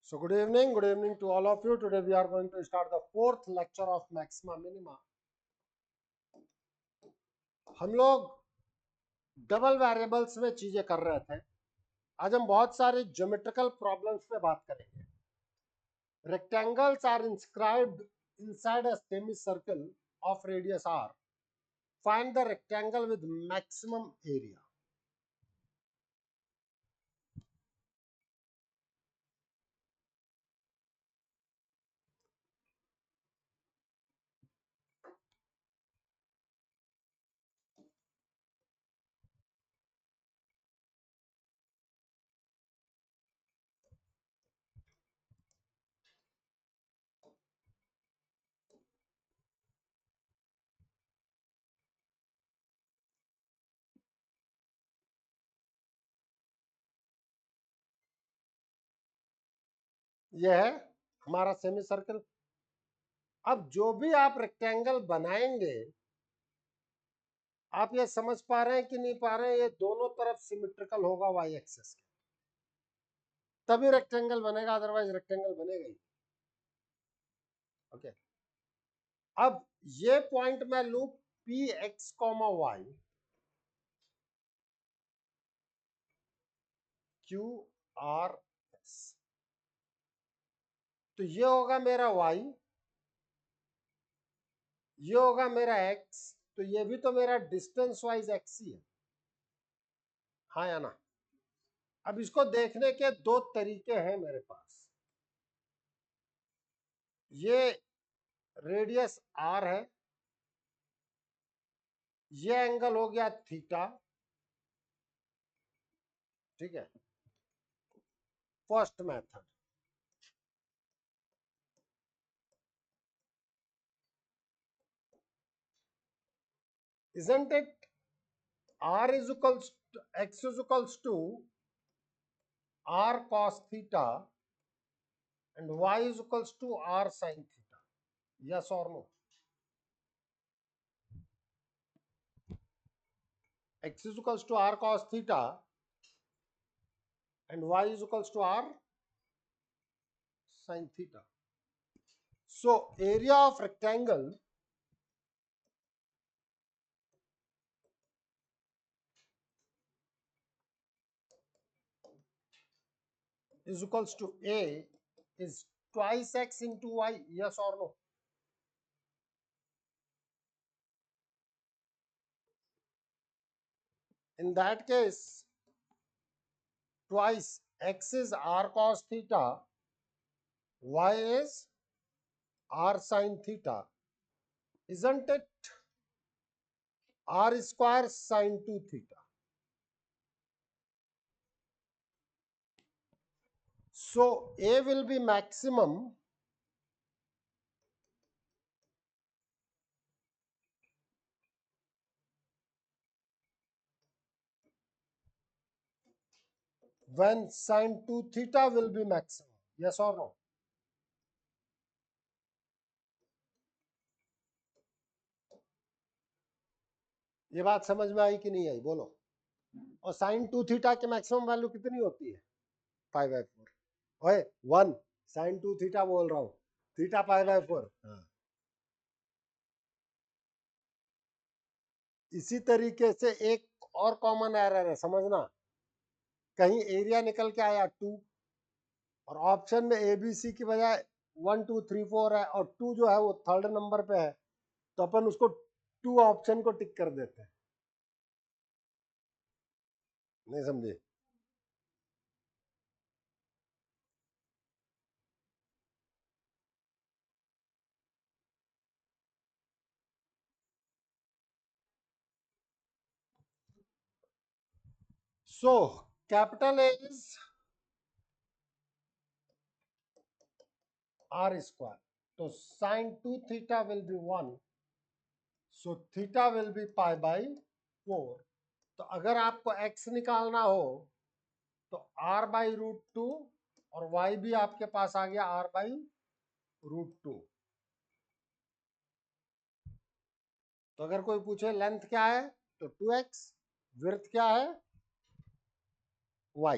So good evening to all of you. Today we are going to start the fourth lecture of maxima minima. हम लोग double variables में चीजें कर रहे थे. आज हम बहुत सारे ज्योमेट्रिकल प्रॉब्लम्स पे बात करेंगे. Rectangles are inscribed inside a semicircle of radius r. Find the rectangle with maximum area. यह है हमारा सेमी सर्कल. अब जो भी आप रेक्टेंगल बनाएंगे, आप ये समझ पा रहे हैं कि नहीं पा रहे हैं, ये दोनों तरफ सिमेट्रिकल होगा वाई एक्सिस के, तभी रेक्टेंगल बनेगा, अदरवाइज रेक्टेंगल बनेगा ही. ओके. अब ये पॉइंट मैं लू P X comma Y, Q R S, तो ये होगा मेरा y, ये होगा मेरा x, तो ये भी तो मेरा डिस्टेंस वाइज x ही है. हाँ या ना? अब इसको देखने के दो तरीके हैं मेरे पास. ये रेडियस r है, ये एंगल हो गया थीटा. ठीक है. First method. Isn't it r is equals to x is equals to r cos theta and y is equals to r sin theta? Yes or no? X is equals to r cos theta and y is equals to r sin theta. So area of rectangle is equals to A is twice x into y. Yes or no? In that case, twice x is r cos theta, y is r sin theta. Isn't it r square sin 2 theta? So A will be maximum when sin 2 theta will be maximum. Yes or no? ये बात समझ में आई कि नहीं आई? बोलो. और sin 2 theta की maximum value कितनी होती है? 5/4. ओए 1 sin 2 थीटा बोल रहा हूँ, थीटा π/4. हाँ. इसी तरीके से एक और कॉमन एरर है, समझना. कहीं एरिया निकल के आया 2 और ऑप्शन में एबीसी की बजाय 1 2 3 4 है और 2 जो है वो थर्ड नंबर पे है, तो अपन उसको 2 ऑप्शन को टिक कर देते हैं. नहीं समझे? So capital A is r square, तो sin 2 theta will be 1, so theta will be π/4. तो अगर आपको x निकालना हो तो r/√2 और y भी आपके पास आ गया r/√2. तो अगर कोई पूछे लेंथ क्या है तो 2x, विड्थ क्या है y.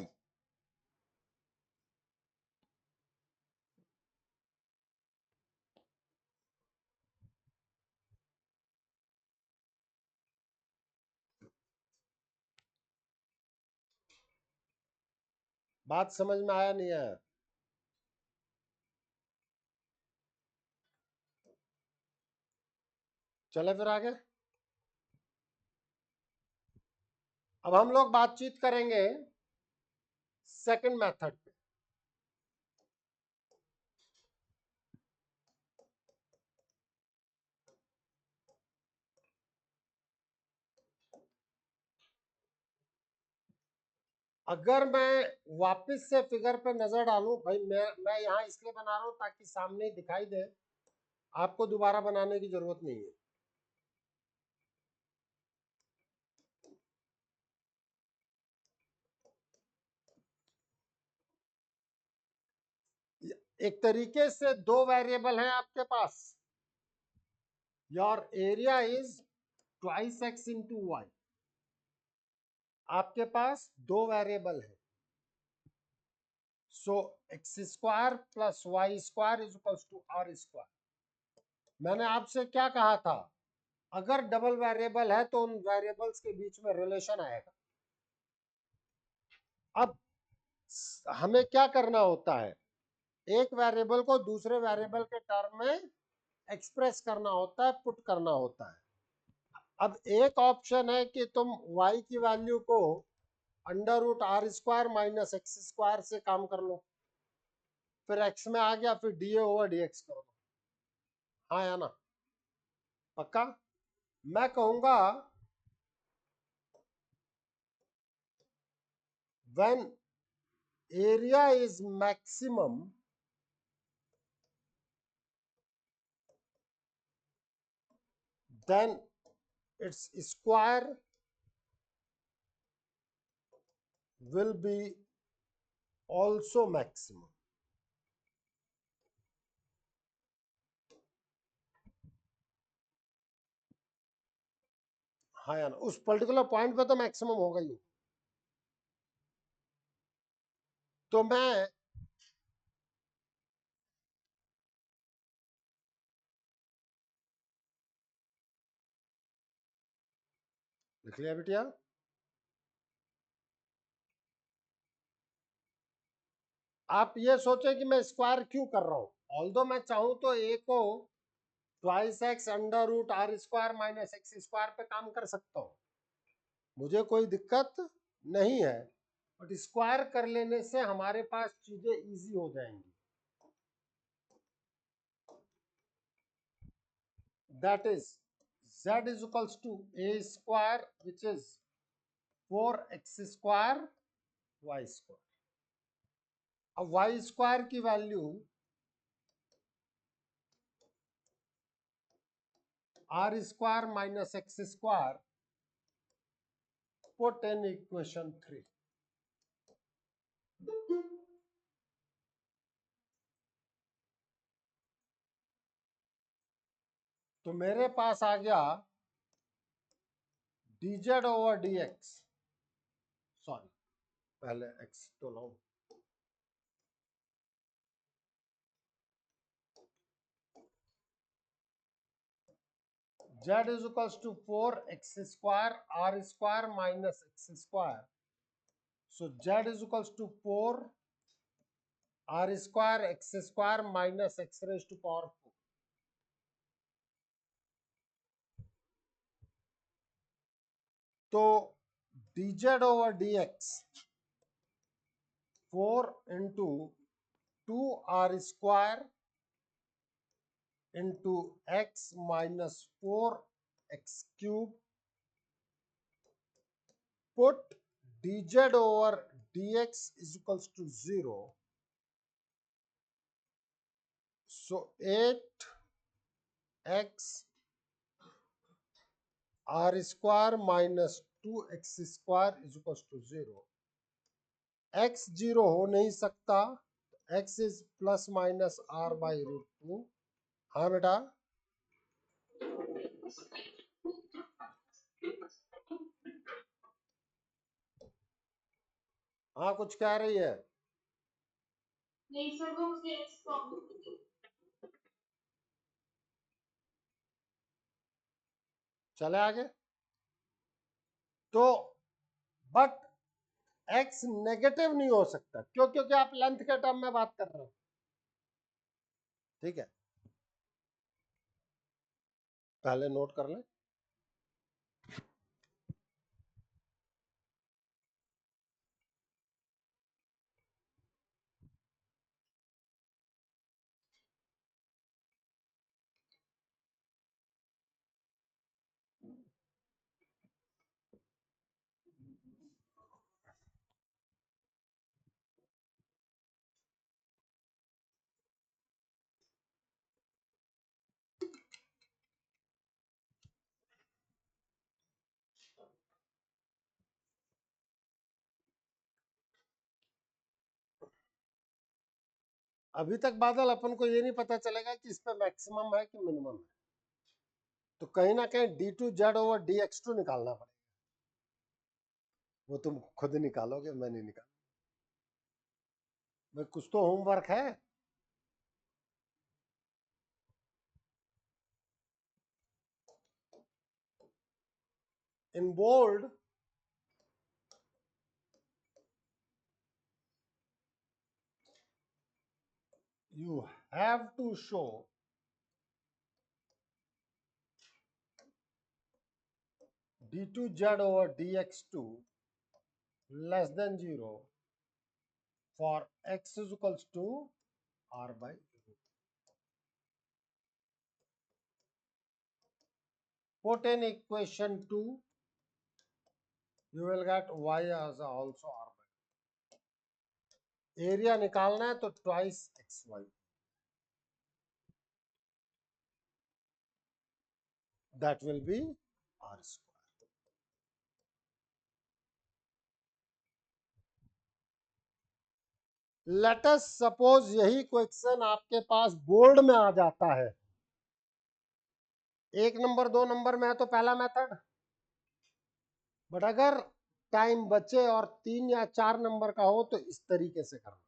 बात समझ में आया नहीं आया? चले फिर आगे। अब हम लोग बातचीत करेंगे सेकंड मेथड पे। अगर मैं वापस से फिगर पे नजर डालूं, भाई मैं यहाँ इसलिए बना रहा हूं ताकि सामने दिखाई दे, आपको दोबारा बनाने की जरूरत नहीं है। एक तरीके से दो वेरिएबल हैं आपके पास। Your area is twice X into Y. आपके पास दो वेरिएबल है, so X square plus Y square is equals to R square. मैंने आपसे क्या कहा था? अगर डबल वेरिएबल है तो उन वेरिएबल्स के बीच में रिलेशन आएगा। अब हमें क्या करना होता है? एक वेरिएबल को दूसरे वेरिएबल के टर्म में एक्सप्रेस करना होता है, पुट करना होता है। अब एक ऑप्शन है कि तुम y की वैल्यू को under root R square minus X square से काम कर लो, फिर x में आ गया, फिर डी ओवर डी एक्स कर दो। हाँ या ना? पक्का? मैं कहूंगा when area is maximum, then its square will be also maximum. हाँ या ना? उस पर्टिकुलर पॉइंट पे तो मैक्सिमम होगा ही। तो मैं लिख लिया बेटिया। आप ये सोचे कि मैं स्क्वायर क्यों कर रहा हूं। ऑल्दो मैं चाहूं तो ए को twice X under root R square minus X square पे काम कर सकता हूं, मुझे कोई दिक्कत नहीं है। बट स्क्वायर कर लेने से हमारे पास चीजें इजी हो जाएंगी। That is z is equals to a square which is 4x square y square। अब y स्क्वायर की value R square minus X square, put in equation 3। तो मेरे पास आ गया dz ओवर dx, सॉरी पहले x तो लाऊं, z is equals to 4x square r square minus x square, so z is equals to 4 r square x square minus x raised to power 4। तो dz over dx 4 into 2 r square into x minus 4 x cube, put dz over dx is equals to 0, so 8x r square minus 2x square is equals to 0। x 0 हो नहीं सकता, x is plus minus r by root 2। हाँ बेटा, हाँ कुछ कह रही है? नहीं सर, वो मुझे चले आगे। तो बट x नेगेटिव नहीं हो सकता। क्यों? क्योंकि आप लेंथ के टर्म में बात कर रहे हो। ठीक है, पहले नोट कर लें। अभी तक बादल अपन को ये नहीं पता चलेगा कि इस पे मैक्सिमम है कि मिनिमम है, तो कहीं ना कहीं d2z/dx2 निकालना पड़ेगा। वो तुम खुद निकालोगे, मैं नहीं निकाल। भाई कुछ तो होमवर्क है। In bold you have to show d2z/dx2 less than 0 for x is equals to r by root. Put in equation 2, you will get y as also r by root. Area निकालना है तो twice xy, that will be r square. Let us suppose यही question आपके पास board में आ जाता है। 1 number 2 number में है तो पहला मेथड, बट अगर टाइम बचे और 3 या 4 नंबर का हो तो इस तरीके से करना।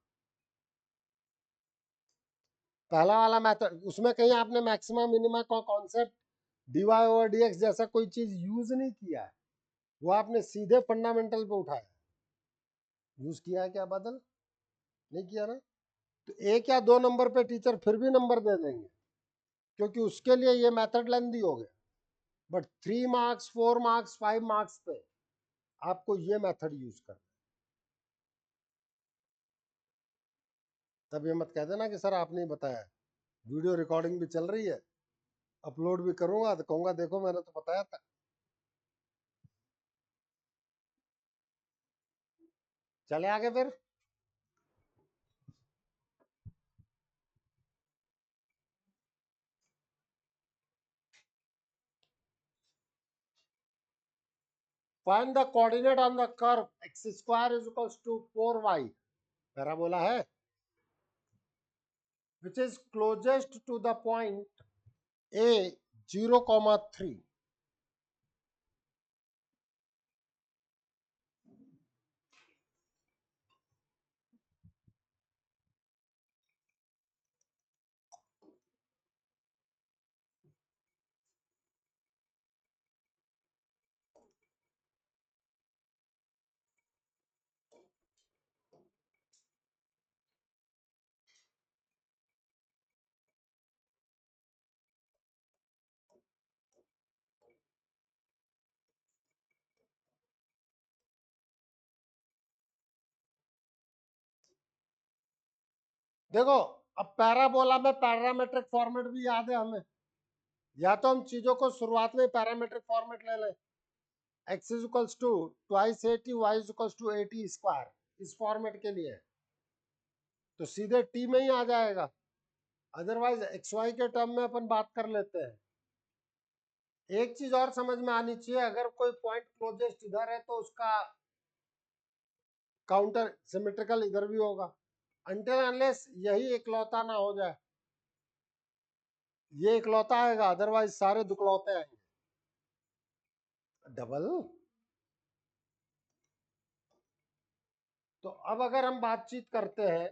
पहला वाला मेथड, उसमें कहीं आपने मैक्सिमम मिनिमा का कॉन्सेप्ट dy/dx जैसा कोई चीज यूज नहीं किया है, वो आपने सीधे फंडामेंटल पे उठाया। यूज किया है क्या बादल? नहीं किया ना। तो 1 या 2 नंबर पे टीचर फिर भी नंबर दे देंगे, क्योंकि उसके लिए ये मेथड लेंदी हो गया। बट 3 मार्क्स 4 मार्क्स 5 मार्क्स पे आपको ये मेथड यूज करना। तब ये मत कह देना कि सर आपने बताया। वीडियो रिकॉर्डिंग भी चल रही है, अपलोड भी करूंगा तो कहूंगा देखो मैंने तो बताया था। चले आगे फिर। Find the coordinate on the curve x square is equals to 4y, parabola है, which is closest to the point a 0,3. देखो, अब पैराबोला में पैरामेट्रिक फॉर्मेट भी याद है हमें, या तो हम चीजों को शुरुआत में पैरामेट्रिक फॉर्मेट ले लें, x is equals to twice at, y is equals to at square, इस फॉर्मेट के लिए तो सीधे t में ही आ जाएगा। अदरवाइज xy के टर्म में अपन बात कर लेते हैं। एक चीज और समझ में आनी चाहिए, अगर कोई पॉइंट क्लोजेस्ट इधर है तो उसका काउंटर सिमेट्रिकल इधर भी होगा, अनटिल अनलेस यही इकलौता ना हो जाए। ये इकलौता आएगा, अदरवाइज सारे दुकलौते आएंगे। डबल। तो अब अगर हम बातचीत करते हैं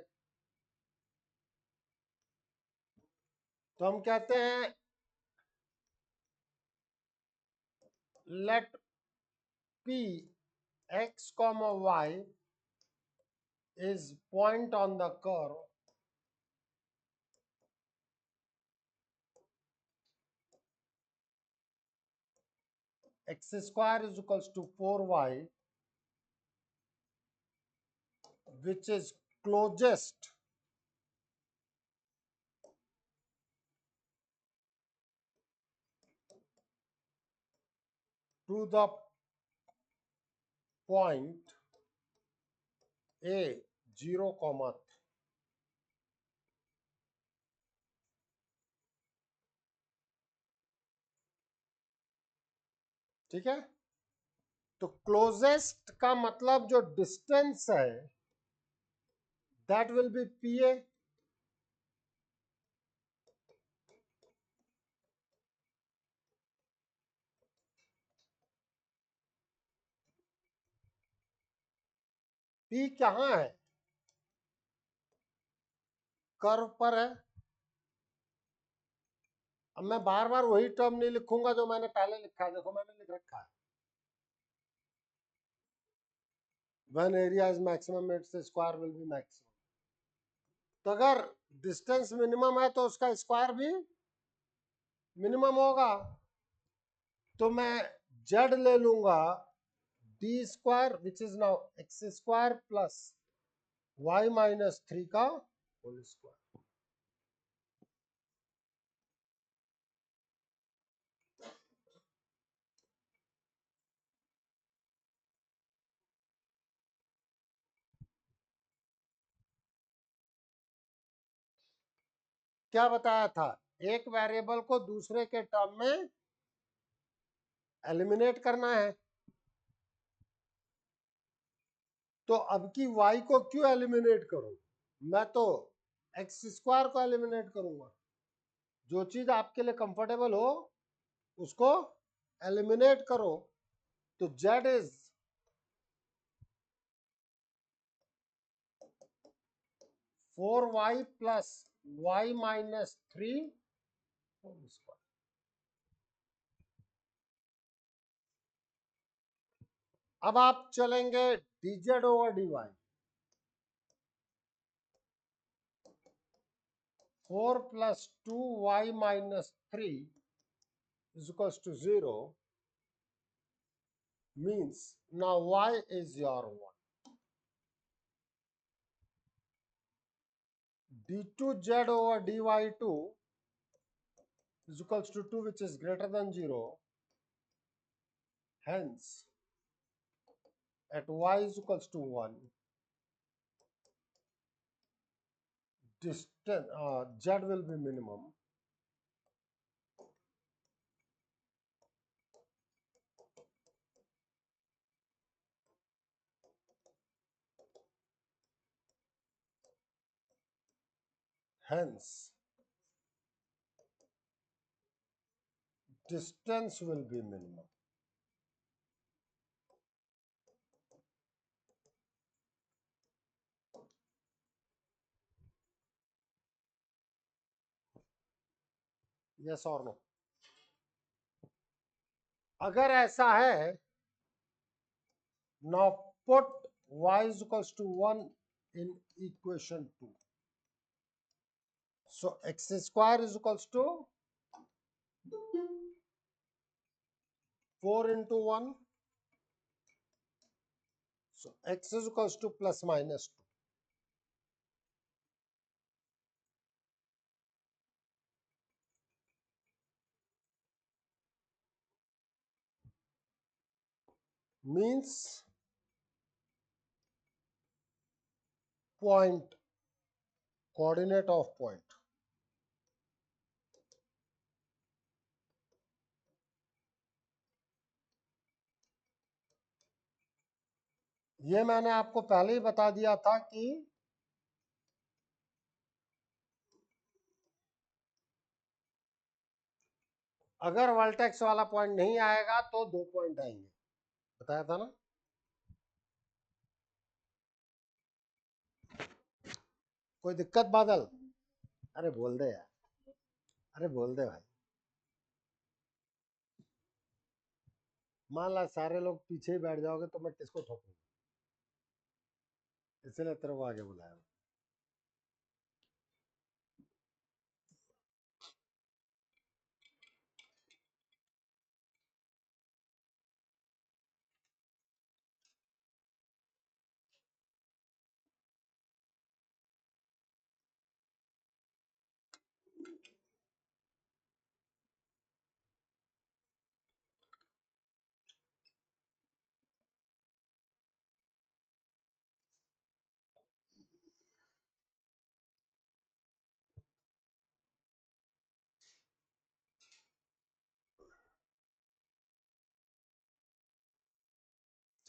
तो हम कहते हैं late p x, y is point on the curve x square is equals to 4y, which is closest to the point a 0, 3। ठीक है, तो क्लोजेस्ट का मतलब जो डिस्टेंस है that will be P A. P कहाँ है? कर्व पर है। अब मैं बार बार वही टर्म नहीं लिखूंगा जो मैंने पहले लिखा है। देखो मैंने लिख रखा है when area is maximum its square will be maximum. तो अगर डिस्टेंस मिनिमम है तो उसका स्क्वायर भी मिनिमम होगा। तो मैं जेड ले लूंगा D square which is now X square plus Y minus 3 का होल स्क्वायर। क्या बताया था? एक वेरिएबल को दूसरे के टर्म में एलिमिनेट करना है। तो अब की y को क्यों एलिमिनेट करूं? मैं तो एक्स स्क्वायर को एलिमिनेट करूंगा। जो चीज आपके लिए कंफर्टेबल हो उसको एलिमिनेट करो। तो z is 4y plus y minus 3 whole square. अब आप चलेंगे dz over dy। 4 plus 2y minus 3 is equals to 0 means now y is your 1. d2z over dy2 is equals to 2 which is greater than 0. Hence at y is equals to 1 distance z will be minimum. Hence distance will be minimum. Yes or no? अगर ऐसा है, now put y is equals to 1 in equation 2. So x square is equals to 4 into 1. So x is equals to plus minus 2. Means point, coordinate of point. ये मैंने आपको पहले ही बता दिया था कि अगर वर्टेक्स वाला पॉइंट नहीं आएगा तो 2 पॉइंट आएंगे, बताया था ना। कोई दिक्कत बादल? अरे बोल दे यार, अरे बोल दे भाई। मान ला सारे लोग पीछे ही बैठ जाओगे तो मैं किसको ठोकूंगा? इसलिए तेरे को आगे बुलाया।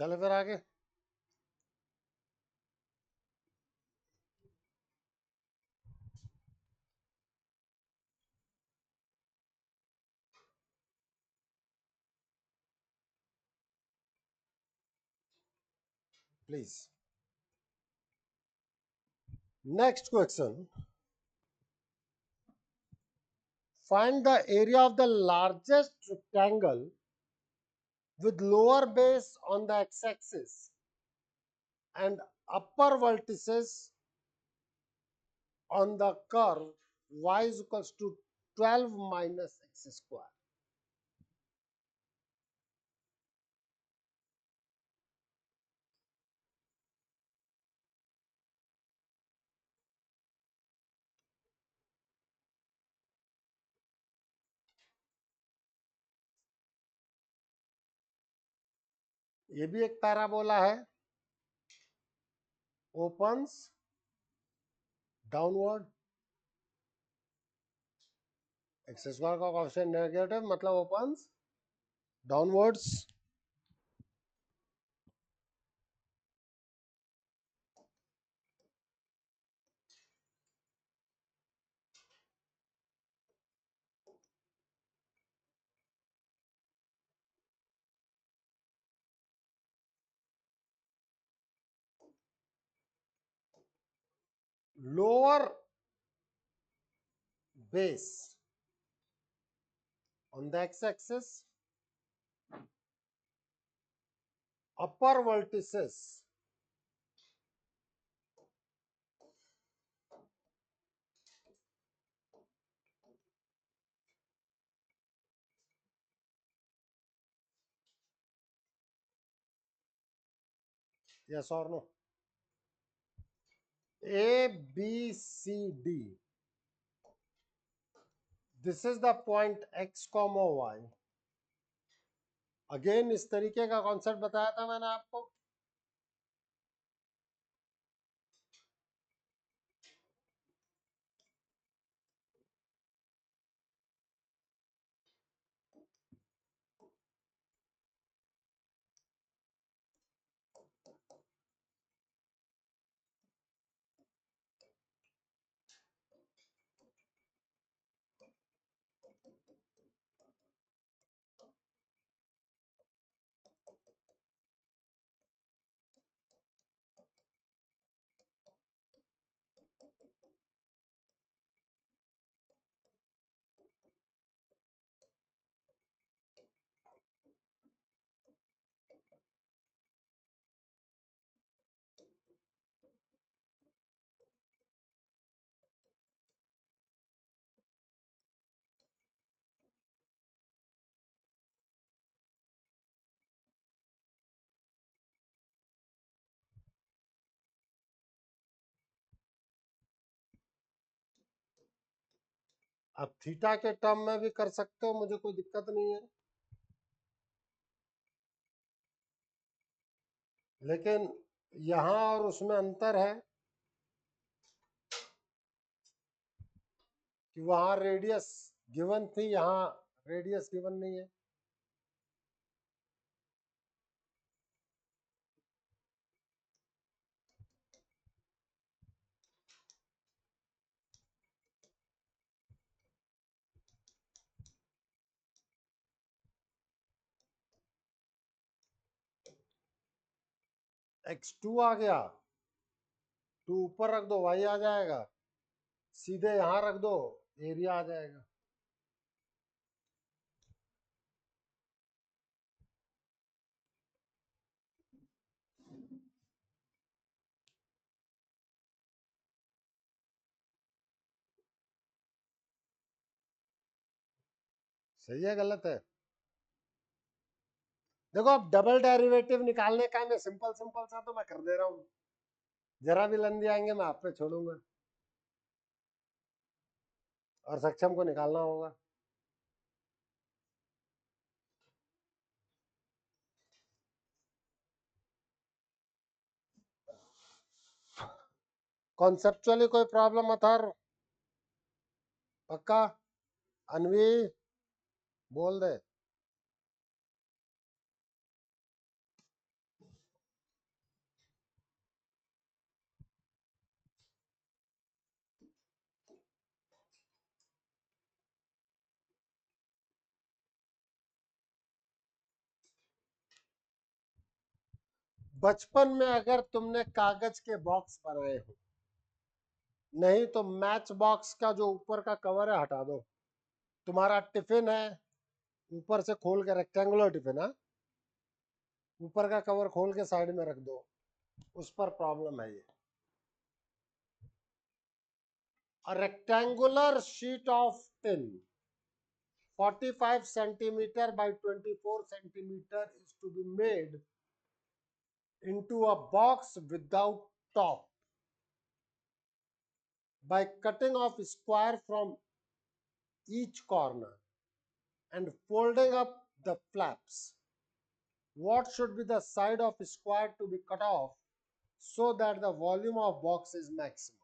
चलो फिर आगे। Please. Next question, find the area of the largest rectangle with lower base on the x-axis and upper vertices on the curve y is equals to 12 minus x square. ये भी एक पैराबोला है, opens डाउनवर्ड, एक्स स्क्वायर का coefficient negative मतलब opens downwards. Lower base on the x-axis, upper vertices yes or no? A, B, C, D. This is the point x comma y. Again इस तरीके का concept बताया था मैंने आपको। अब थीटा के टर्म में भी कर सकते हो, मुझे कोई दिक्कत नहीं है, लेकिन यहां और उसमें अंतर है कि वहां रेडियस गिवन थी, यहां रेडियस गिवन नहीं है। x2 आ गया, 2 ऊपर रख दो y आ जाएगा, सीधे यहां रख दो एरिया आ जाएगा। सही है गलत है? देखो अब डबल डेरिवेटिव निकालने का मैं सिंपल सिंपल सा तो मैं कर दे रहा हूँ, जरा भी लंदी आएंगे मैं आप पे छोड़ूंगा और सक्षम को निकालना होगा। कॉन्सेप्चुअली कोई प्रॉब्लम अथर? पक्का? अनवी बोल दे। बचपन में अगर तुमने कागज के बॉक्स बनाए हो, नहीं तो मैच बॉक्स का जो ऊपर का कवर है हटा दो। तुम्हारा टिफिन है, ऊपर से खोल के रेक्टेंगुलर टिफिन है, ऊपर का कवर खोल के साइड में रख दो, उस पर प्रॉब्लम है ये। A rectangular sheet of tin 45 centimeter by 24 centimeter is to be made into a box without top by cutting off square from each corner and folding up the flaps. What should be the side of square to be cut off so that the volume of box is maximum?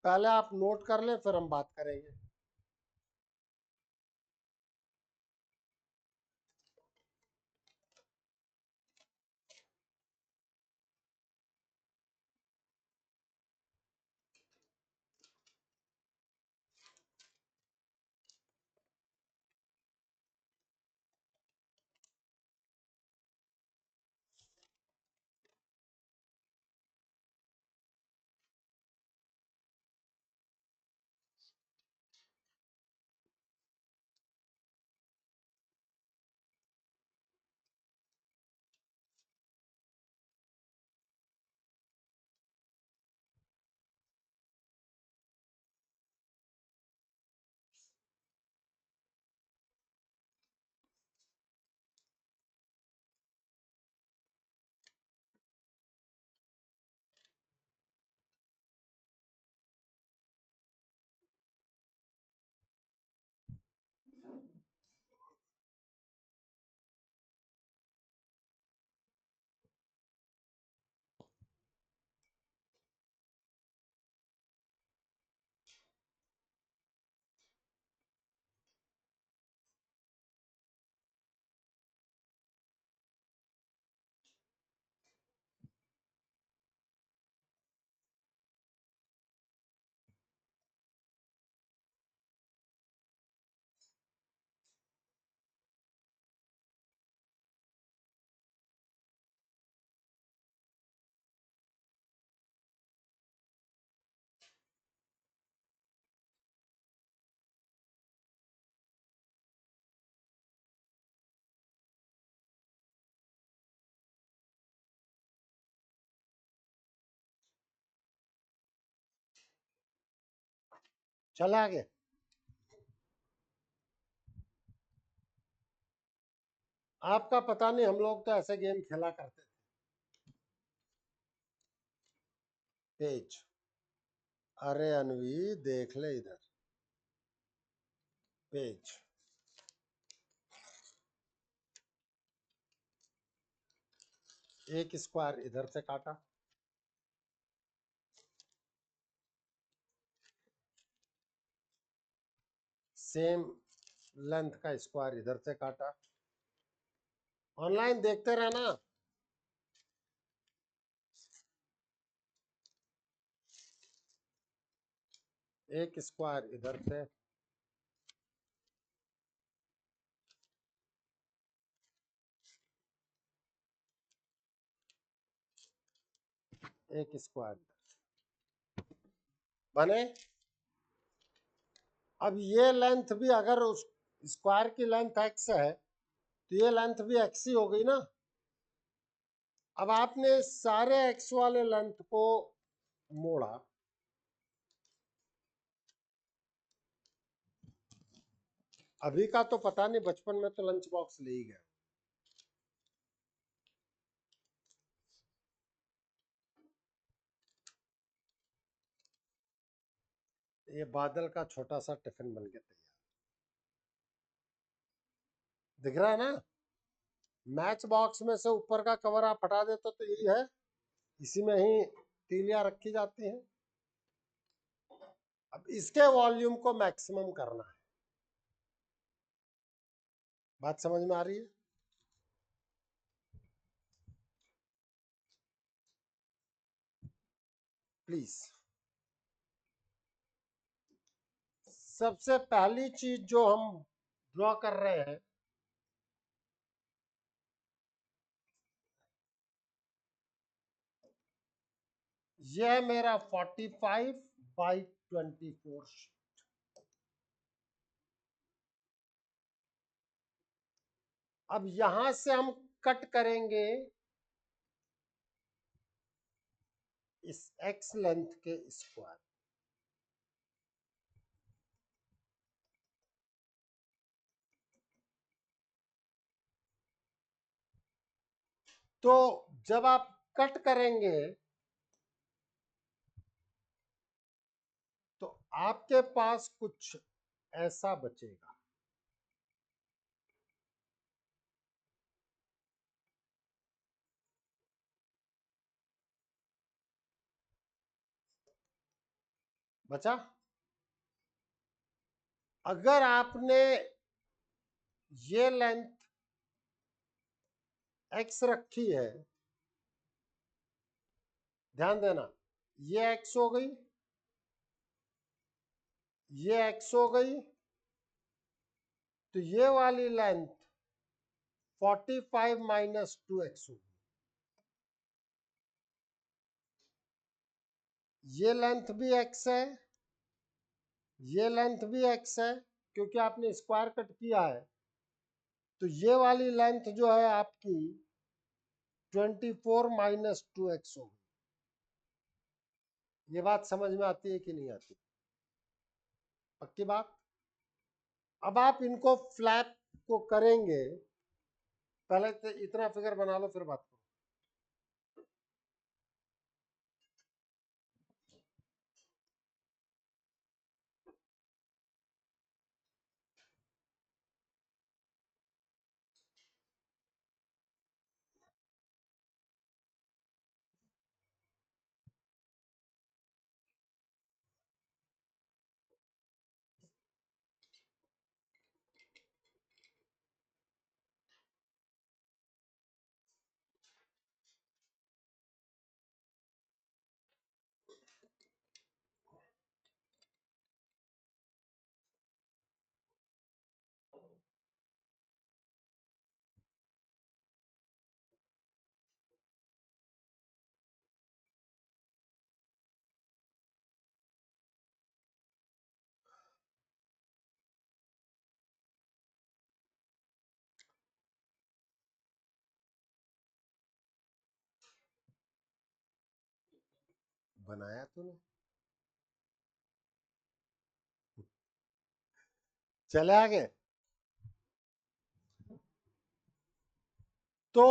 पहले आप note कर लें फिर हम बात करेंगे। चला आगे। आपका पता नहीं, हम लोग तो ऐसे गेम खेला करते थे। पेज, अरे अनवी देख ले इधर, पेज एक स्क्वायर इधर से काटा, सेम लेंथ का स्क्वायर इधर से काटा। ऑनलाइन देखते रहना। एक स्क्वायर इधर से, एक स्क्वायर बने। अब ये लेंथ भी अगर उस स्क्वायर की लेंथ एक्स है तो ये लेंथ भी एक्स ही हो गई ना। अब आपने सारे एक्स वाले लेंथ को मोड़ा, अभी का तो पता नहीं, बचपन में तो लंच बॉक्स ले ही गए। ये बादल का छोटा सा टिफिन बन के तैयार, दिख रहा है ना। मैच बॉक्स में से ऊपर का कवर आप हटा देते तो यही है, इसी में ही तीलियां रखी जाती हैं। अब इसके वॉल्यूम को मैक्सिमम करना है। बात समझ में आ रही है? प्लीज। सबसे पहली चीज जो हम ड्रॉ कर रहे हैं, यह है मेरा 45/24। अब यहां से हम कट करेंगे इस एक्स लेंथ के स्क्वायर। तो जब आप कट करेंगे तो आपके पास कुछ ऐसा बचेगा। बचा। अगर आपने ये लेंथ एक्स रखी है, ध्यान देना, ये एक्स हो गई, ये एक्स हो गई, तो ये वाली लेंथ 45 - 2x होगी। ये लेंथ भी x है, ये लेंथ भी x है, क्योंकि आपने स्क्वायर कट किया है। तो ये वाली लेंथ जो है आपकी 24 - 2x होगी। ये बात समझ में आती है कि नहीं आती? पक्की बात। अब आप इनको फ्लैप को करेंगे, पहले तो इतना फिगर बना लो फिर बात करो। बनाया तूने? चले आगे। तो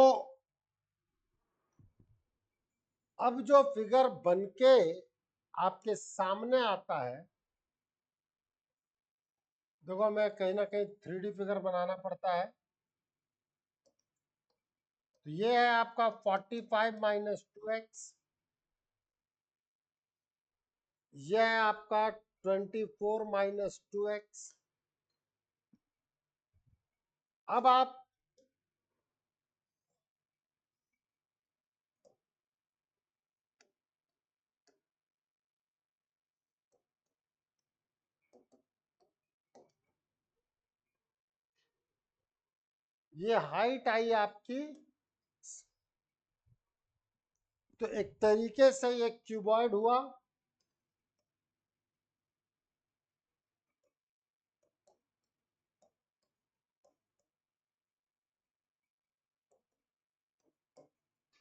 अब जो फिगर बनके आपके सामने आता है, देखो मैं कहीं ना कहीं 3D फिगर बनाना पड़ता है। तो ये है आपका 45 - 2x, ये है आपका 24 - 2x। अब आप ये हाइट आई आपकी, तो एक तरीके से ये क्यूबॉइड हुआ।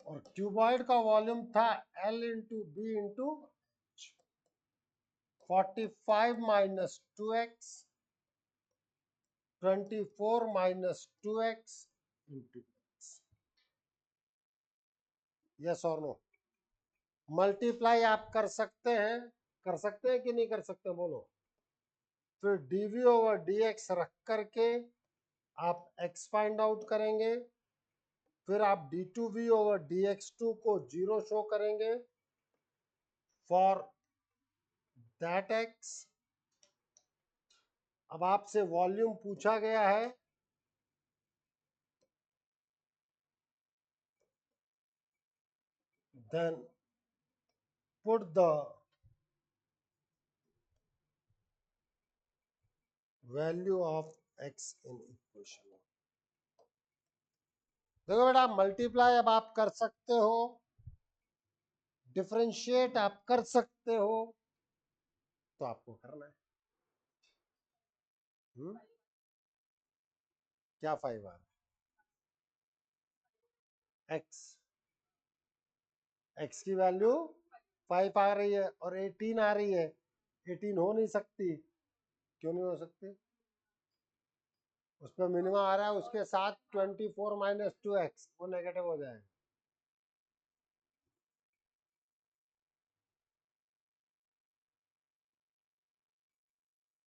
और क्यूबॉइड का वॉल्यूम था L × B × 45 - 2x 24 minus 2x into x. Yes और नो? मल्टीप्लाई आप कर सकते हैं कि नहीं कर सकते, बोलो? फिर dv ओवर dx रख करके आप x फाइंड आउट करेंगे, फिर आप d2v ओवर dx2 को 0 शो करेंगे फॉर दैट x। अब आपसे वॉल्यूम पूछा गया है, then put the value of x in equation. देखो बेटा, मल्टीप्लाई अब आप कर सकते हो, डिफरेंशिएट आप कर सकते हो, तो आपको करना है। क्या 5 आ x x की वैल्यू 5 आ रही है और 18 आ रही है। 18 हो नहीं सकती, क्यों नहीं हो सकती? उस पर मिनिमम आ रहा है, उसके साथ 24 माइनस 2x वो नेगेटिव हो जाएगा।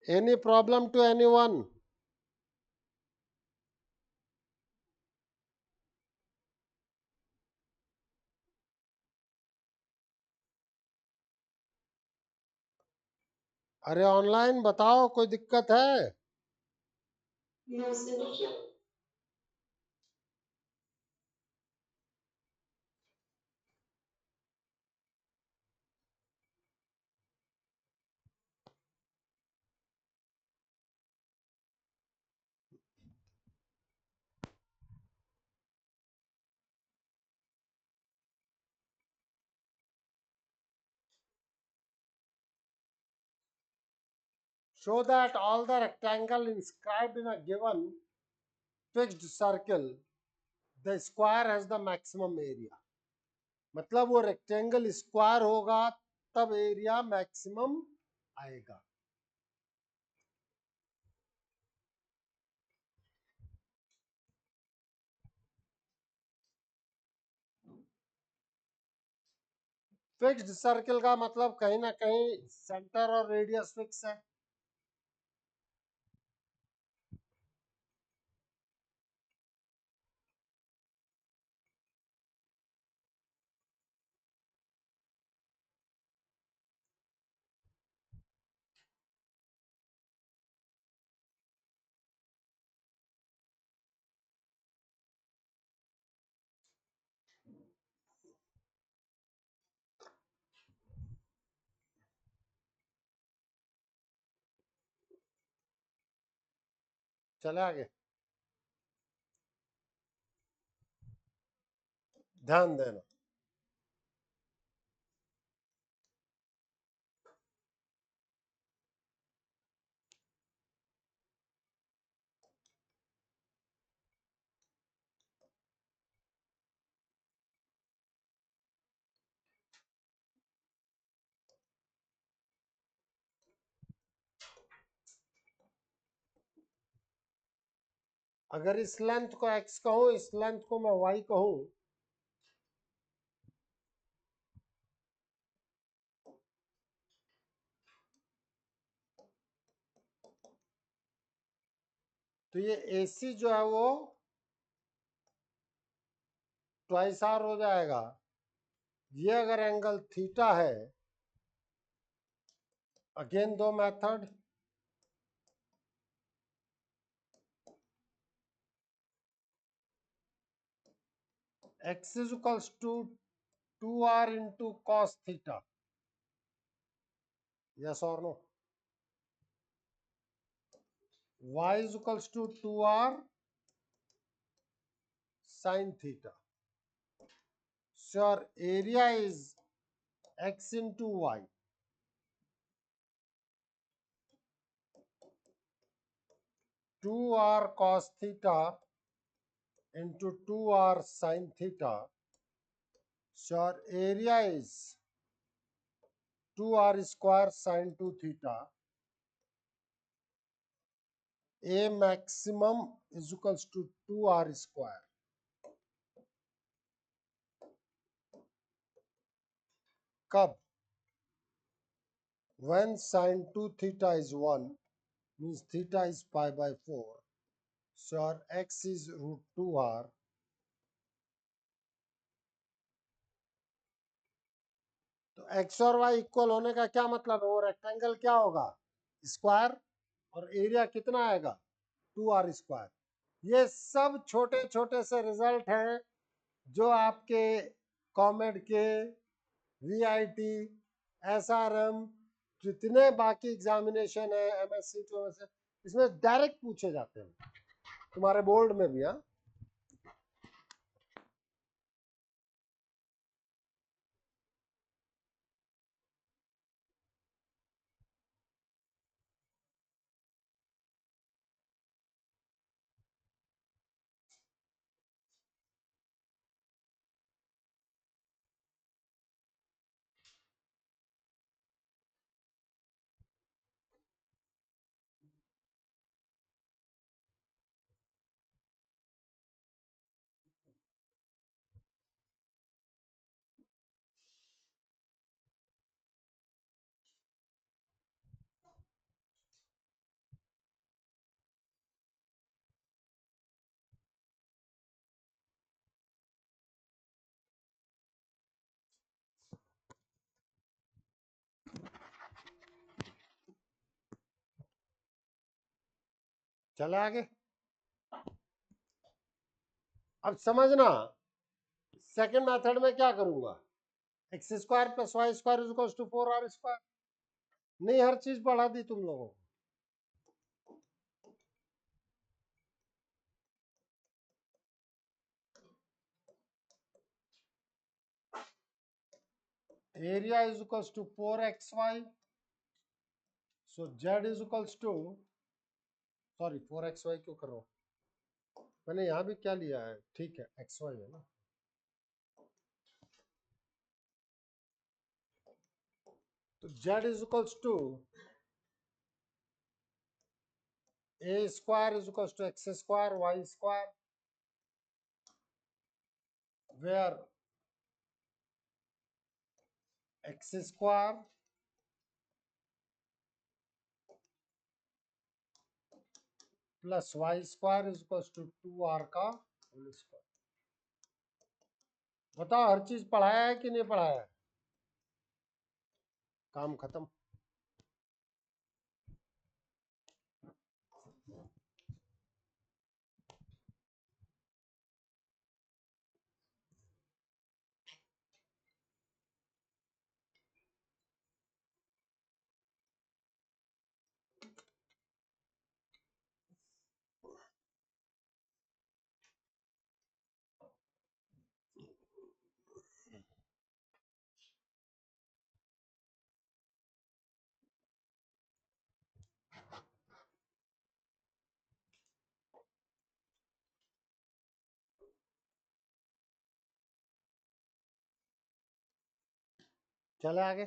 Any problem to anyone? अरे ऑनलाइन बताओ, कोई दिक्कत है? Show that all the rectangle inscribed in a given fixed circle, the square has the maximum area. मतलब वो रेक्टेंगल स्क्वायर होगा तब एरिया मैक्सिमम आएगा। फिक्स्ड सर्कल का मतलब कहीं ना कहीं सेंटर और रेडियस फिक्स है। चले आगे, ध्यान देना। अगर इस लेंथ को x कहूं, इस लेंथ को मैं y कहूं, तो ये AC जो है वो ट्वाइस आर हो जाएगा। ये अगर एंगल थीटा है, अगेन दो method, x is equals to 2r into cos theta, yes or no? Y is equals to 2r sin theta. So your area is x into y. Two r cos theta into 2r sin theta. So your area is 2r square sin 2 theta. A maximum is equals to 2r square. कब? when sin 2 theta is 1 means theta is pi by 4, so our x is root 2r। तो x और y equal होने का क्या मतलब है? वो rectangle क्या होगा? स्क्वायर। और एरिया कितना आएगा? 2r square. ये सब छोटे छोटे से रिजल्ट हैं जो आपके कॉमेड के, वीआईटी, एसआरएम, जितने बाकी एग्जामिनेशन है, एमएससी टू एमएससी, इसमें डायरेक्ट पूछे जाते हैं, तुम्हारे बोर्ड में भी। हाँ, चले आगे। अब समझना, सेकंड मेथड में क्या करूंगा? X square plus Y square is equal to 4r square. नहीं, हर चीज पढ़ा दी तुम लोगों को। Area is equal to 4xy, so z is equal to, sorry 4xy क्यों कर रहा हूं मैंने? यहां भी क्या लिया है? ठीक है, xy है ना। तो z is equal to a square is equal to x square y square, where x square plus Y square is equal to 2r का होल स्क्वायर। बताओ, हर चीज पढ़ाया है कि नहीं पढ़ाया है? काम खत्म। चले आगे।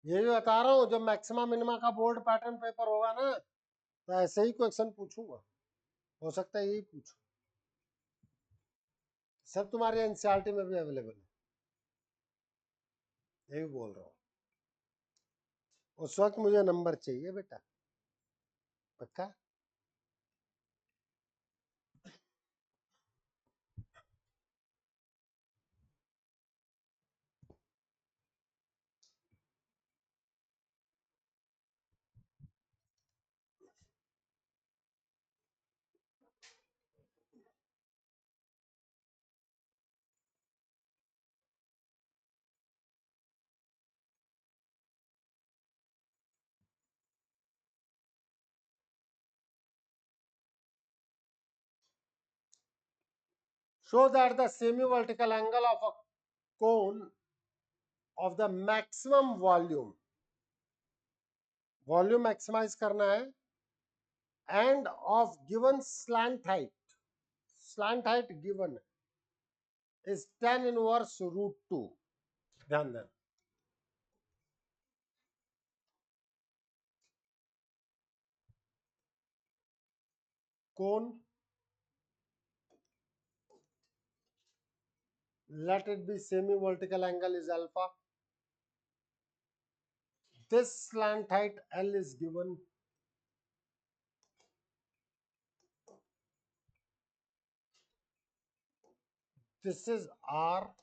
ये भी बता रहा हूँ, जब मैक्सिमा मिनिमा का बोर्ड पैटर्न पेपर होगा ना, तो ऐसे ही क्वेश्चन पूछूंगा। हो सकता है यही पूछूं। सब तुम्हारे एनसीईआरटी में भी अवेलेबल है, यही बोल रहा हूँ। उस वक्त मुझे नंबर चाहिए बेटा, पक्का। Show that the semi-vertical angle of a cone of the maximum volume, volume maximize करना है, and of given slant height, slant height given है, is tan inverse root 2. ध्यान देना। कोण, let it be semi vertical angle is alpha. This slant height L is given. This is R.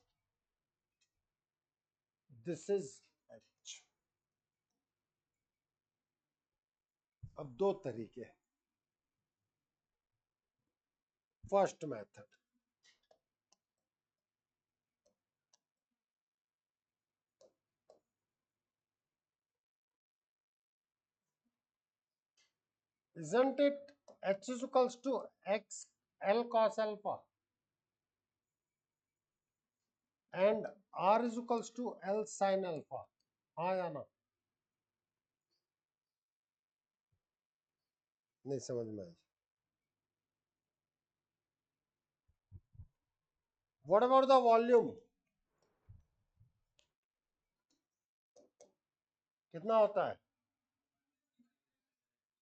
This is H. अब दो तरीके। First method, isn't it H is equals to X L cos alpha and R is equals to L sin alpha? हाँ या ना? नहीं समझ में आई। What about the volume? कितना होता है?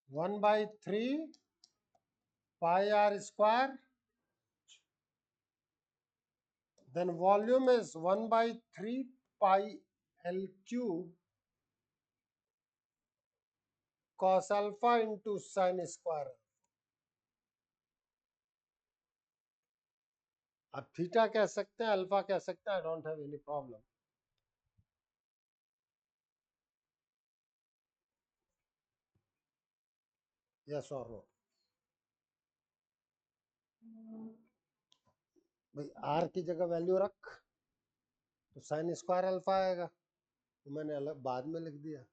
1/3 pi r square. Then volume is 1/3 pi L cube cos alpha into sin square. अब थीटा कह सकते हैं, अल्फा कह सकते हैं, I don't have any problem. Yes और नो? भाई आर की जगह वैल्यू रख तो साइन स्क्वायर अल्फा आएगा, तो मैंने अलग बाद में लिख दिया।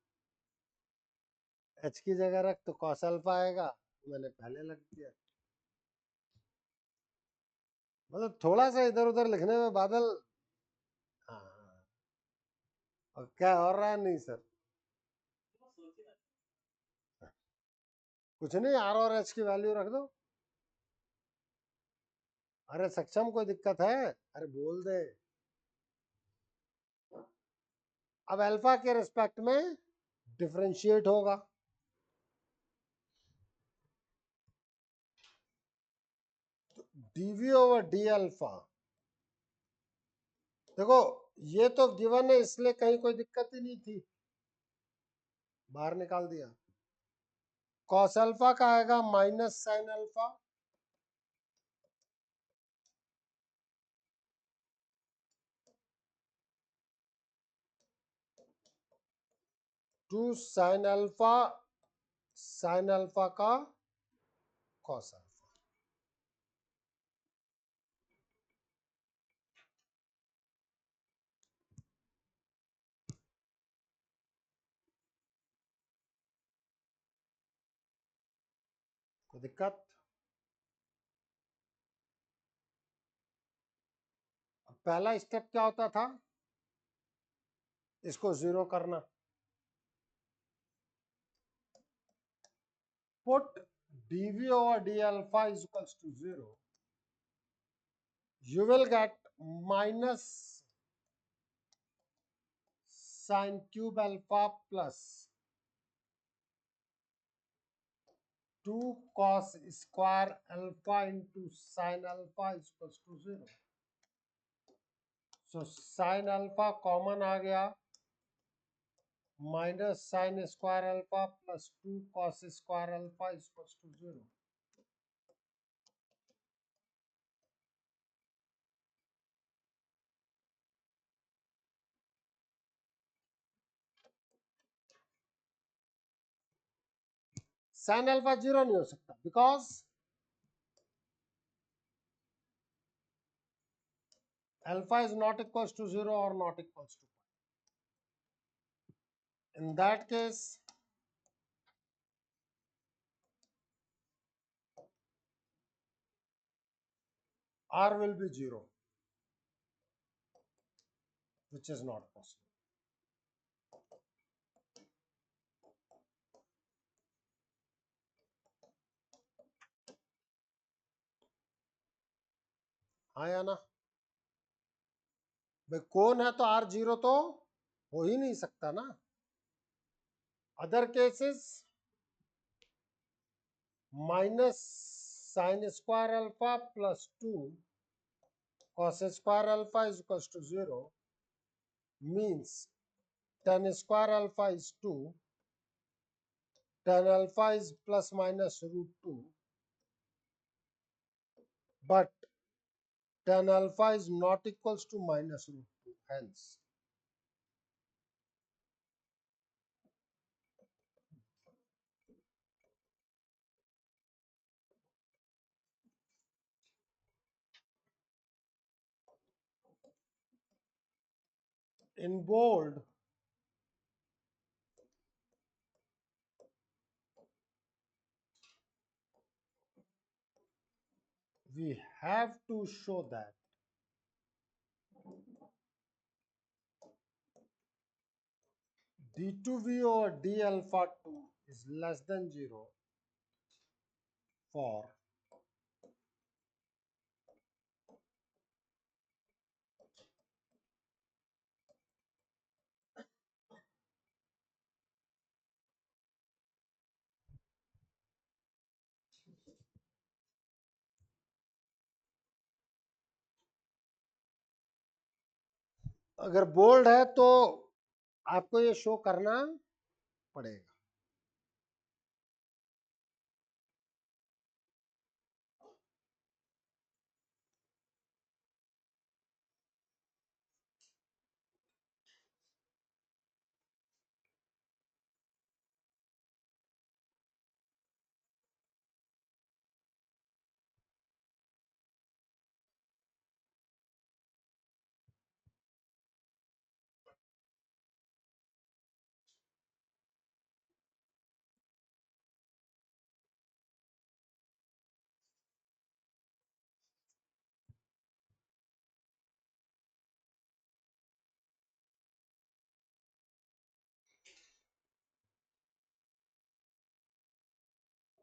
एच की जगह रख तो कॉस अल्फा आएगा, तो मैंने पहले लिख दिया। मतलब थोड़ा सा इधर उधर लिखने में बादल। हाँ, और क्या हो रहा है? नहीं सर कुछ नहीं, आर और एच की वैल्यू रख दो। अरे सक्षम कोई दिक्कत है? अरे बोल दे। अब अल्फा के रिस्पेक्ट में डिफरेंशिएट होगा। डीवी ओवर डी अल्फा, देखो ये तो गिवन है इसलिए कहीं कोई दिक्कत ही नहीं थी, बाहर निकाल दिया। कॉस अल्फा का आएगा minus sine alpha, two sine alpha का कॉस अल्फा। कोई दिक्कत? पहला स्टेप क्या होता था? इसको जीरो करना। Put dv over d alpha is equals to 0. You will get minus sin cube alpha plus 2 cos square alpha into sin alpha is equals to 0. So sin alpha common आ गया, minus sine square alpha plus 2 cos square alpha is equals to 0। Sine alpha 0 नहीं हो सकता because alpha is not equals to 0 और not equals to. In that case, R will be 0, which is not possible. हाँ या ना? भाई कौन है तो आर जीरो तो हो ही नहीं सकता ना। Other cases minus sine square alpha plus 2 cos square alpha is equals to 0 means tan square alpha is 2, tan alpha is plus minus root 2, but tan alpha is not equals to minus root 2. Hence, in bold, we have to show that d2v over d alpha 2 is less than 0 for अगर bold है तो आपको ये show करना पड़ेगा।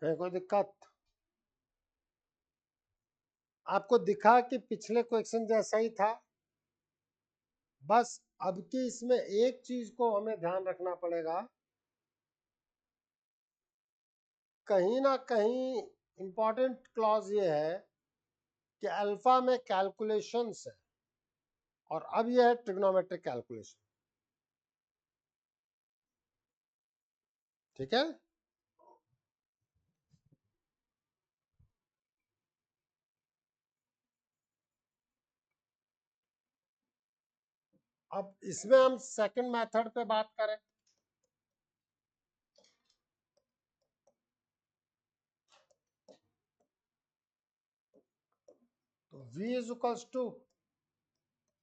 कहीं कोई दिक्कत? आपको दिखा कि पिछले क्वेश्चन जैसा ही था, बस अब की इसमें एक चीज को हमें ध्यान रखना पड़ेगा, कहीं ना कहीं इंपॉर्टेंट क्लॉज ये है कि अल्फा में कैलकुलेशंस है और अब यह है ट्रिग्नोमेट्रिक कैलकुलेशन। ठीक है, अब इसमें हम सेकंड मेथड पे बात करें तो v is equals to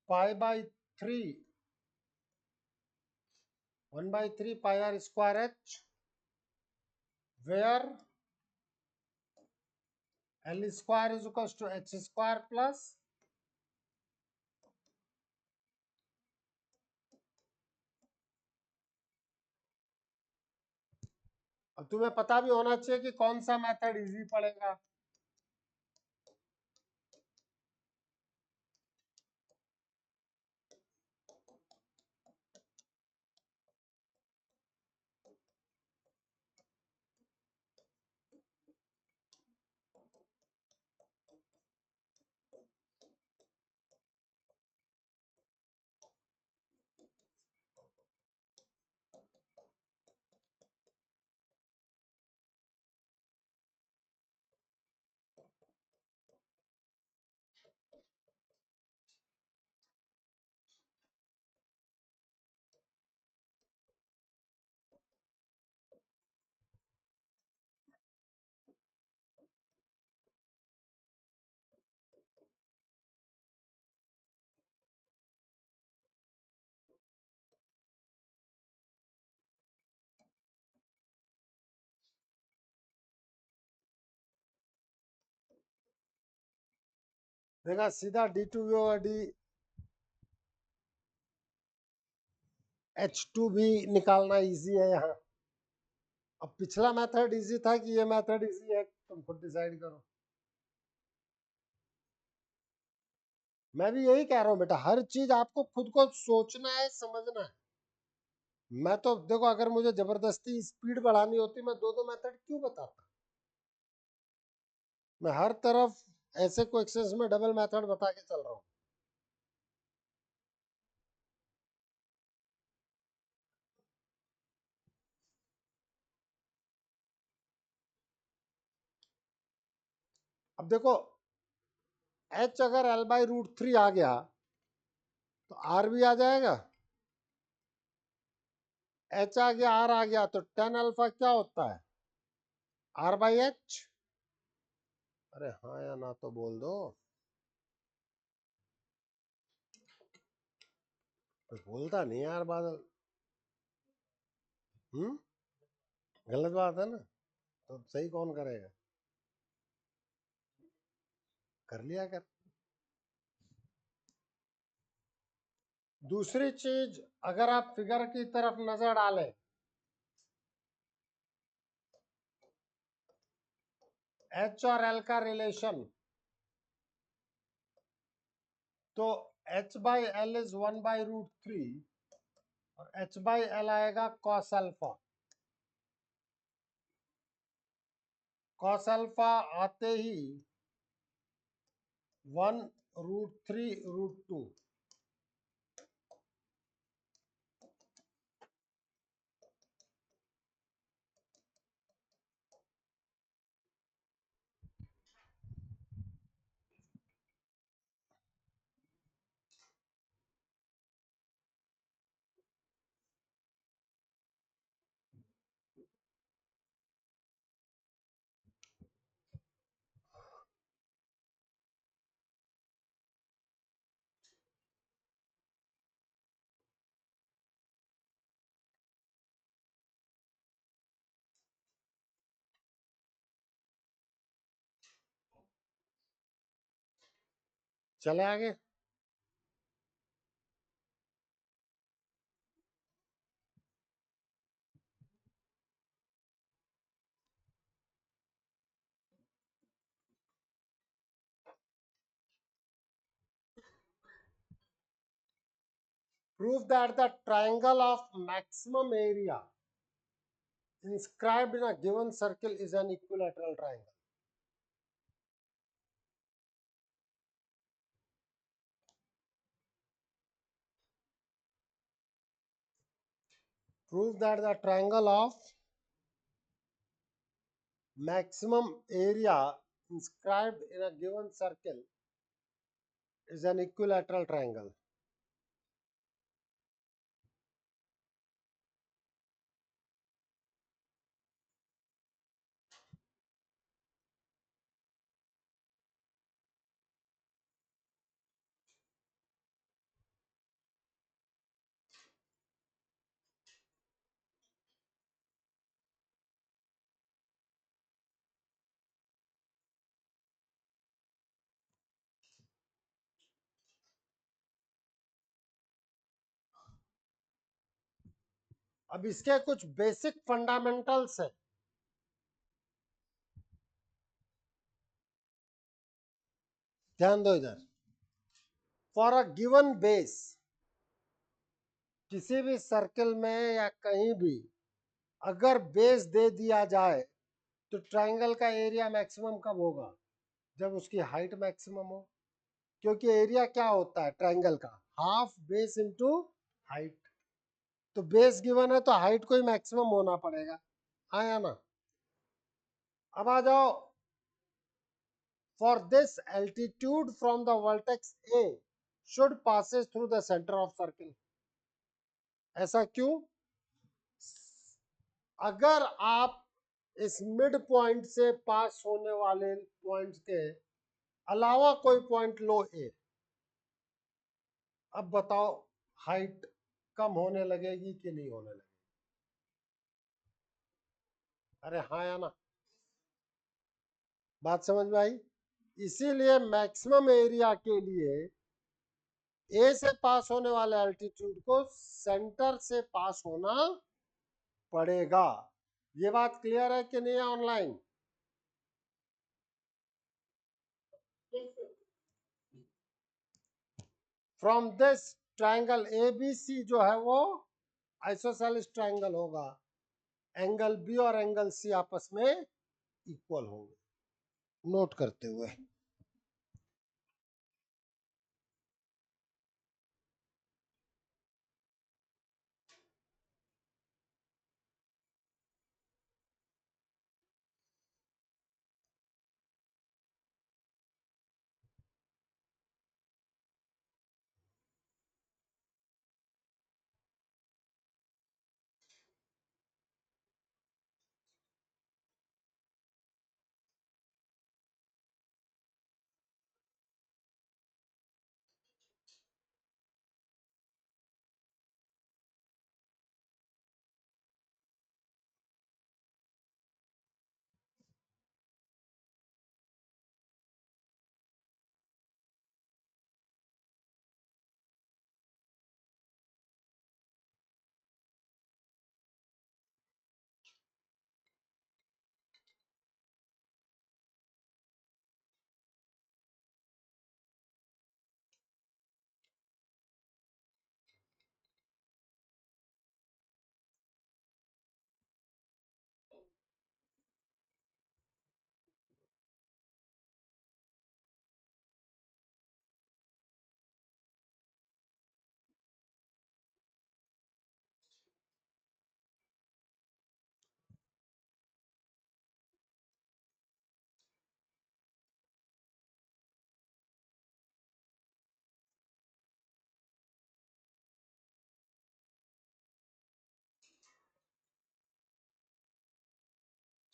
pi by 3 1/3 pi R square H, where L square is equals to H square plus अब तुम्हें पता भी होना चाहिए कि कौन सा मेथड इजी पड़ेगा। देखा सीधा d2v ओवर डी h2 भी निकालना इजी है यहाँ। अब पिछला मेथड इजी था कि ये मेथड इजी है, तुम खुद डिसाइड करो। मैं भी यही कह रहा हूँ बेटा, हर चीज आपको खुद को सोचना है, समझना है। मैं तो देखो, अगर मुझे जबरदस्ती स्पीड बढ़ानी होती मैं दो दो मेथड क्यों बताता। मैं हर तरफ ऐसे क्वेश्चंस में डबल मेथड बता के चल रहा हूँ। अब देखो, h अगर l/√3 आ गया तो r भी आ जाएगा। h आ गया, r आ गया, तो tan अल्फा क्या होता है? r/h। अरे हाँ या ना तो बोल दो। तो बोलता नहीं यार बादल। गलत बात है ना, तो सही कौन करेगा? कर लिया कर। दूसरी चीज, अगर आप फिगर की तरफ नजर डालें, h और l का रिलेशन, तो h/l इज 1/√3 और h/l आएगा cos अल्फा। cos अल्फा आते ही 1√3√2। चले आगे। Prove that the triangle of maximum area inscribed in a given circle is an equilateral triangle. Prove that the triangle of maximum area inscribed in a given circle is an equilateral triangle. अब इसके कुछ basic fundamentals है। ध्यान दो इधर। For a given base, किसी भी circle में या कहीं भी अगर बेस दे दिया जाए तो ट्राइंगल का एरिया मैक्सिमम कब होगा? जब उसकी हाइट मैक्सिमम हो। क्योंकि एरिया क्या होता है ट्राइंगल का? Half base into height. तो बेस गिवन है तो हाइट को ही मैक्सिमम होना पड़ेगा। हाँ या ना? अब आ जाओ। For this altitude from the vertex A should passes through the centre of circle. ऐसा क्यों? अगर आप इस मिड पॉइंट से पास होने वाले पॉइंट्स के अलावा कोई पॉइंट लो ए, अब बताओ हाइट कम होने लगेगी कि नहीं होने लगेगी? अरे हाँ या ना? बात समझ में आई? इसीलिए मैक्सिमम एरिया के लिए ए से पास होने वाले एल्टीट्यूड को सेंटर से पास होना पड़ेगा। ये बात क्लियर है कि नहीं है online? From this triangle ABC जो है वो आइसोसेलेस ट्राइंगल होगा, एंगल बी और एंगल सी आपस में इक्वल होंगे। नोट करते हुए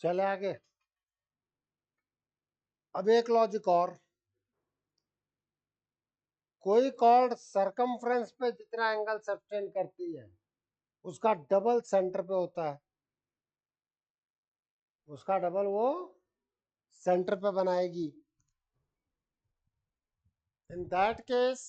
चले आगे। अब एक लॉजिक और, कोई कॉर्ड सरकमफ्रेंस पे जितना एंगल सस्टेन करती है उसका डबल सेंटर पे होता है, उसका डबल वो सेंटर पे बनाएगी। इन दैट केस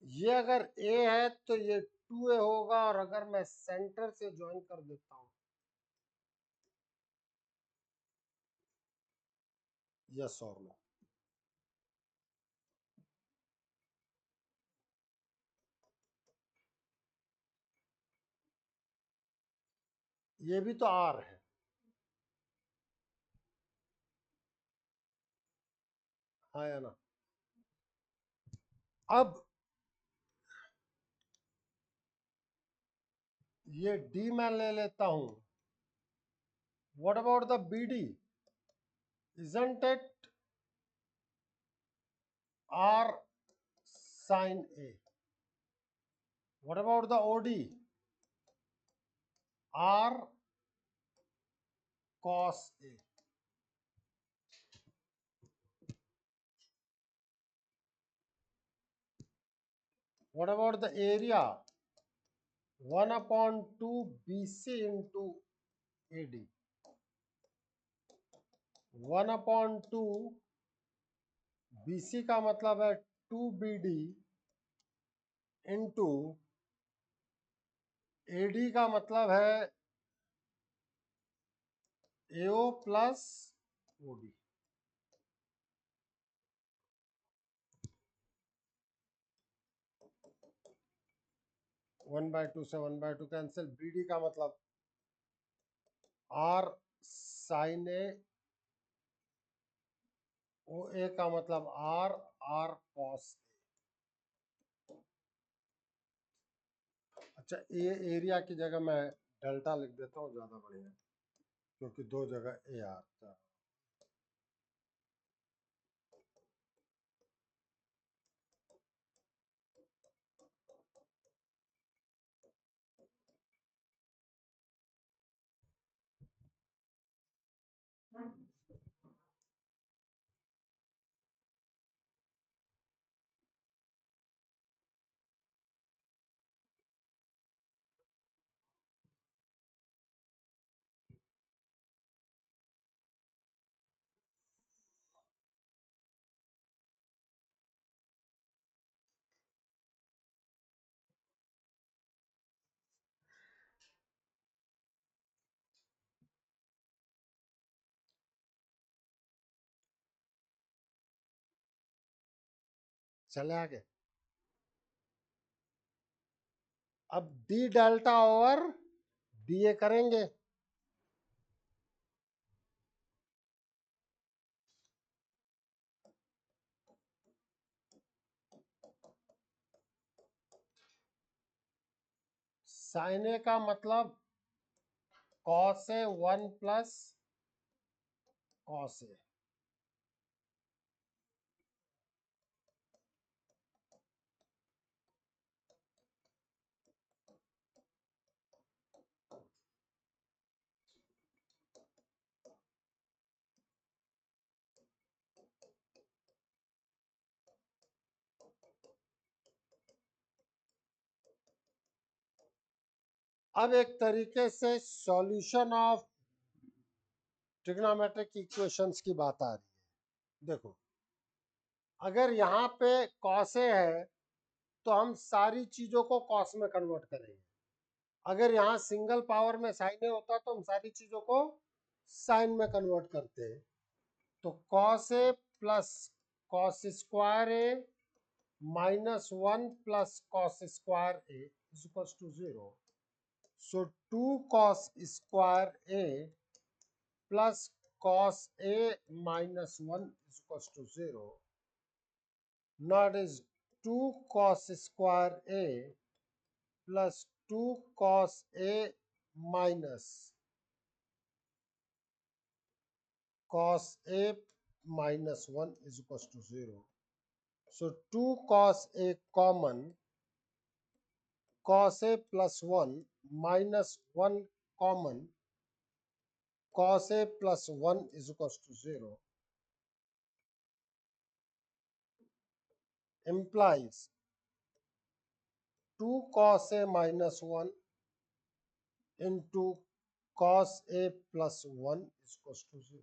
ये अगर A है तो ये 2A होगा, और अगर मैं सेंटर से ज्वाइन कर देता हूं, यस और नो, ये भी तो R है, हाँ या ना। अब ये D मैं ले लेता हूं, what about the BD, isn't it R sin A, what about the OD, R cos A, what about the area, 1/2 BC into AD, 1/2 BC का मतलब है 2BD इंटू AD का मतलब है AO प्लस OD। 1/2 से 1/2 कैंसिल, BD का मतलब R sin A, OA का मतलब R cos A। अच्छा, ये एरिया की जगह मैं डेल्टा लिख देता हूँ, ज़्यादा बढ़िया, क्योंकि दो जगह ए आता है। चले आगे। अब D delta over D A करेंगे। साइन ए का मतलब cos A 1 plus cos A. अब एक तरीके से सॉल्यूशन ऑफ ट्रिग्नोमेट्रिक इक्वेशंस की बात आ रही है। देखो, अगर यहाँ पे कॉस ए है तो हम सारी चीजों को कॉस में कन्वर्ट करेंगे। अगर यहाँ सिंगल पावर में साइन ए होता तो हम सारी चीजों को साइन में कन्वर्ट करते हैं। तो cos A plus cos square A minus 1 plus cos square A is equal to 0। So 2 cos square a plus cos a minus 1 is equals to 0. Now it is 2 cos square a plus 2 cos a minus cos a minus 1 is equals to 0. So 2 cos a common, cos a plus 1 minus 1 common, cos a plus 1 is equals to 0, implies 2 cos a minus 1 into cos a plus 1 is equals to 0.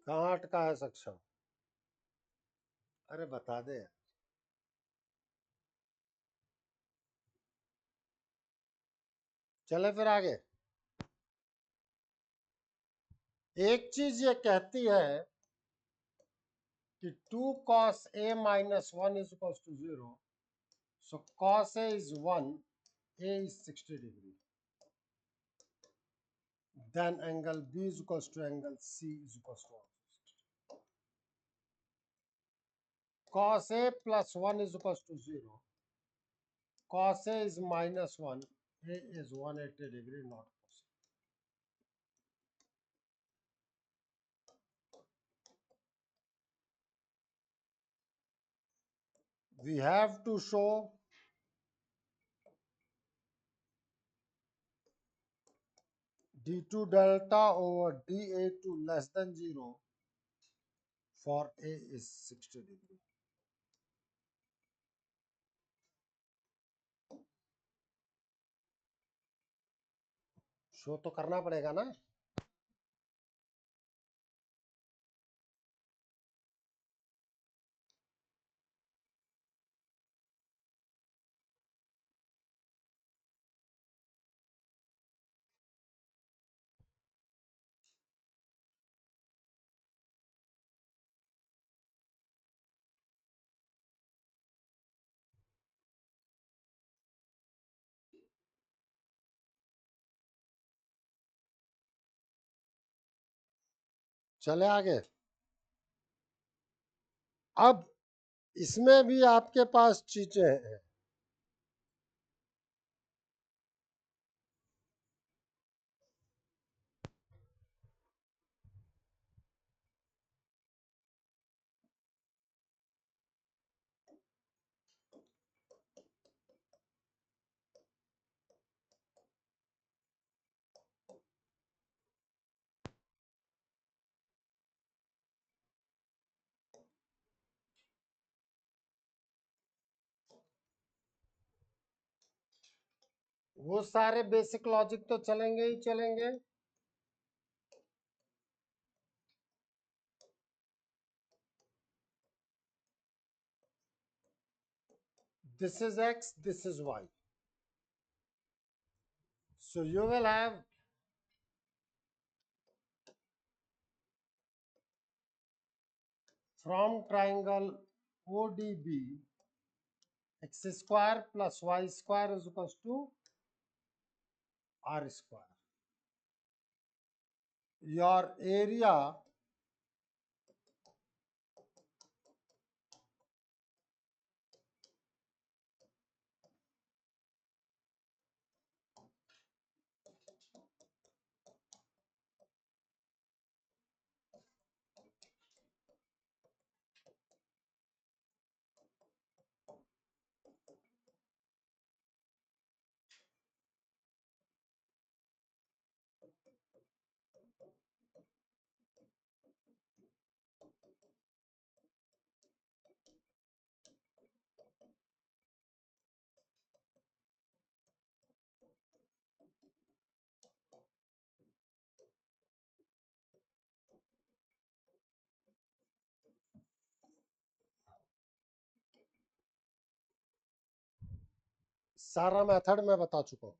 कहाँ अटका है सक्षम? अरे बता दे। चले फिर आगे। एक चीज ये कहती है कि 2 cos a minus 1 is equals to 0. So cos a is 1, a is 60 degree. Then angle B is equals to angle C is equals to 160. Cos a plus 1 is equals to 0. Cos a is minus 1. A is 180 degree, not cos. We have to show d2 delta over da2 less than 0 for a is 60 degree. Show तो करना पड़ेगा ना। चले आगे। अब इसमें भी आपके पास चीजें हैं। वो सारे बेसिक लॉजिक तो चलेंगे ही चलेंगे। This is x, this is y. So you will have from triangle ODB, x square plus y square is equals to r square. Your area सारा मेथड मैं बता चुका हूं।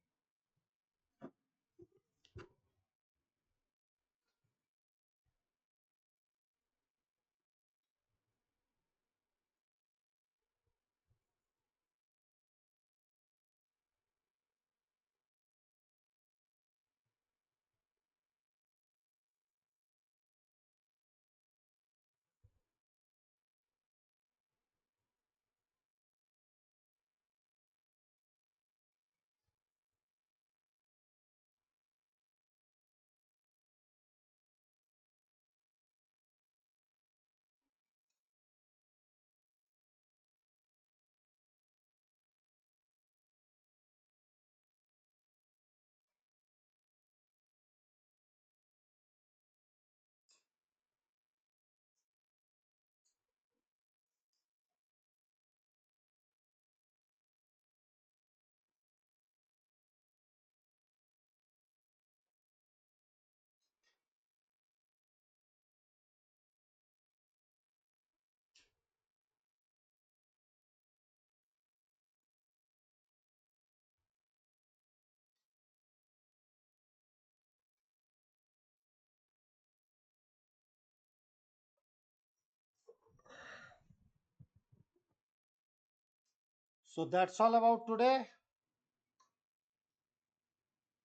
So that's all about today.